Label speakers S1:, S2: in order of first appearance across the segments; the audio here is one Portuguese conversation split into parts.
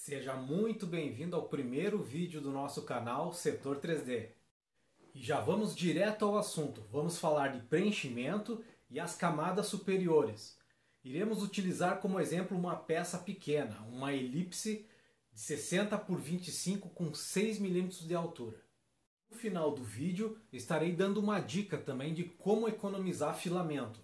S1: Seja muito bem-vindo ao primeiro vídeo do nosso canal Setor 3D. E já vamos direto ao assunto. Vamos falar de preenchimento e as camadas superiores. Iremos utilizar como exemplo uma peça pequena, uma elipse de 60 por 25 com 6 mm de altura. No final do vídeo estarei dando uma dica também de como economizar filamento.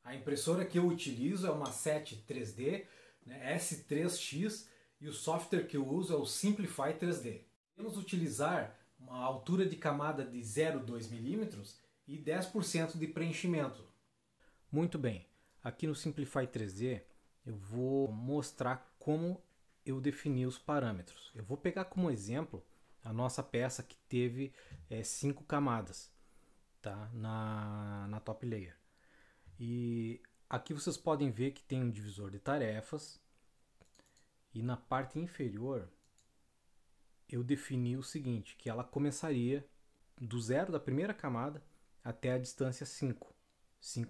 S1: A impressora que eu utilizo é uma SET 3D, S3X, e o software que eu uso é o Simplify 3D. Podemos utilizar uma altura de camada de 0,2 mm e 10% de preenchimento. Muito bem, aqui no Simplify 3D eu vou mostrar como eu defini os parâmetros. Eu vou pegar como exemplo a nossa peça que teve 5 camadas, tá? na top layer. E aqui vocês podem ver que tem um divisor de tarefas. E na parte inferior eu defini o seguinte, que ela começaria do zero da primeira camada até a distância 5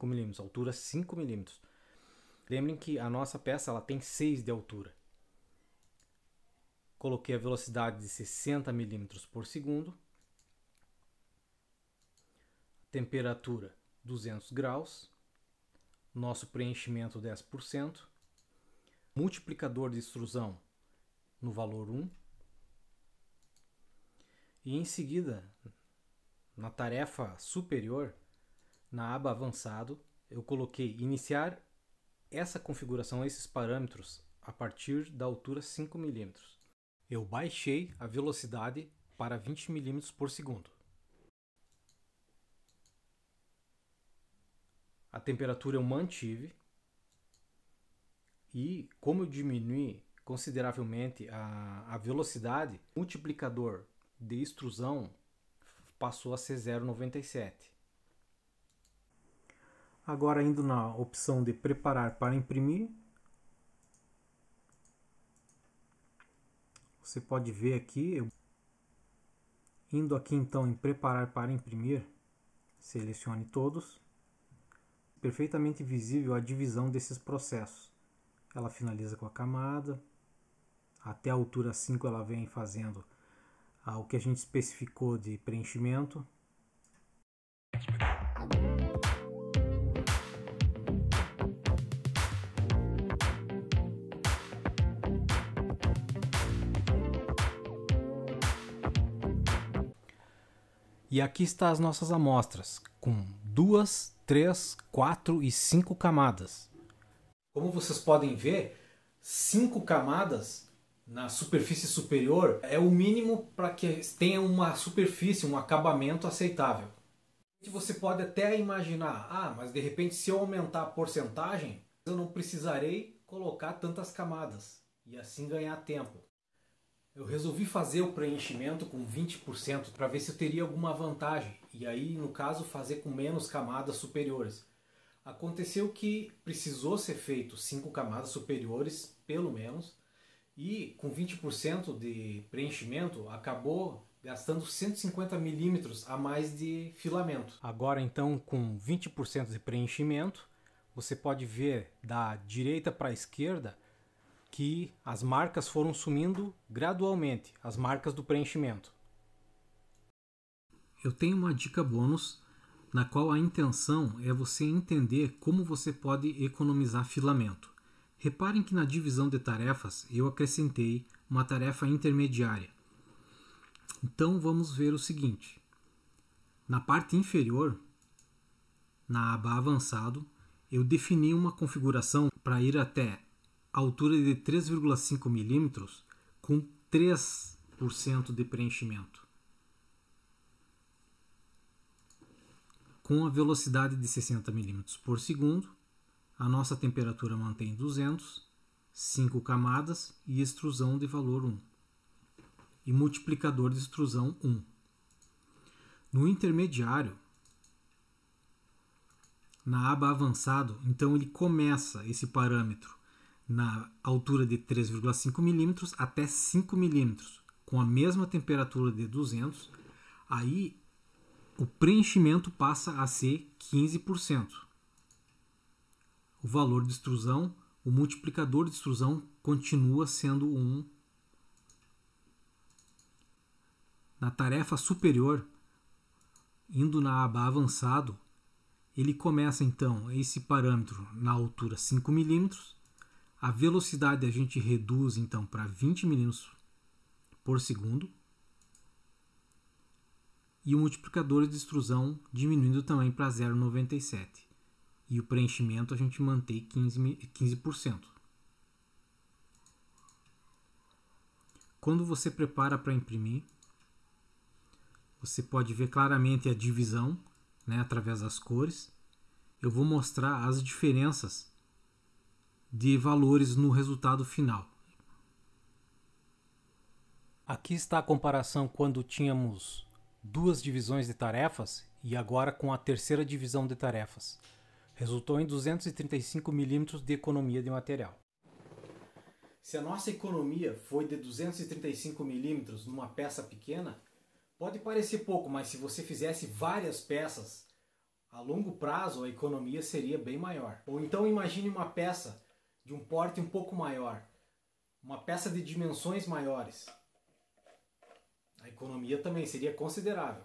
S1: mm, altura 5 mm. Lembrem que a nossa peça ela tem 6 de altura. Coloquei a velocidade de 60 mm por segundo. Temperatura 200 graus. Nosso preenchimento 10%. Multiplicador de extrusão no valor 1. E em seguida, na tarefa superior, na aba avançado, eu coloquei iniciar essa configuração, esses parâmetros, a partir da altura 5 mm. Eu baixei a velocidade para 20 mm por segundo. A temperatura eu mantive. E como eu diminui consideravelmente a velocidade, o multiplicador de extrusão passou a ser 0,97. Agora indo na opção de preparar para imprimir, você pode ver aqui, indo aqui então em preparar para imprimir, selecione todos, perfeitamente visível a divisão desses processos. Ela finaliza com a camada, até a altura 5 ela vem fazendo o que a gente especificou de preenchimento. E aqui estão as nossas amostras, com 2, 3, 4 e 5 camadas. Como vocês podem ver, 5 camadas na superfície superior é o mínimo para que tenha uma superfície, um acabamento aceitável. Você pode até imaginar, mas de repente se eu aumentar a porcentagem, eu não precisarei colocar tantas camadas e assim ganhar tempo. Eu resolvi fazer o preenchimento com 20% para ver se eu teria alguma vantagem e aí, no caso, fazer com menos camadas superiores. Aconteceu que precisou ser feito 5 camadas superiores, pelo menos, e com 20% de preenchimento acabou gastando 150 mm a mais de filamento. Agora então, com 20% de preenchimento, você pode ver da direita para a esquerda que as marcas foram sumindo gradualmente, as marcas do preenchimento. Eu tenho uma dica bônus, na qual a intenção é você entender como você pode economizar filamento. Reparem que na divisão de tarefas eu acrescentei uma tarefa intermediária. Então vamos ver o seguinte. Na parte inferior, na aba avançado, eu defini uma configuração para ir até a altura de 3,5 mm com 3% de preenchimento. Com a velocidade de 60 mm por segundo, a nossa temperatura mantém 200, 5 camadas e extrusão de valor 1. E multiplicador de extrusão 1. No intermediário, na aba avançado, então ele começa esse parâmetro na altura de 3,5 mm até 5 mm, com a mesma temperatura de 200, aí o preenchimento passa a ser 15%. O valor de extrusão, o multiplicador de extrusão continua sendo 1 Na tarefa superior, indo na aba avançado, ele começa então esse parâmetro na altura 5 mm, a velocidade a gente reduz então para 20 milímetros por segundo e o multiplicador de extrusão diminuindo também para 0,97 e o preenchimento a gente mantém 15%. Quando você prepara para imprimir, você pode ver claramente a divisão, né, através das cores. Eu vou mostrar as diferenças de valores no resultado final. Aqui está a comparação quando tínhamos duas divisões de tarefas e agora com a terceira divisão de tarefas. Resultou em 235 milímetros de economia de material. Se a nossa economia foi de 235 milímetros numa peça pequena, pode parecer pouco, mas se você fizesse várias peças, a longo prazo a economia seria bem maior. Ou então imagine uma peça de um porte um pouco maior, uma peça de dimensões maiores. A economia também seria considerável.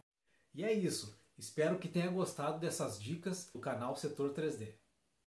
S1: E é isso. Espero que tenha gostado dessas dicas do canal Setor 3D.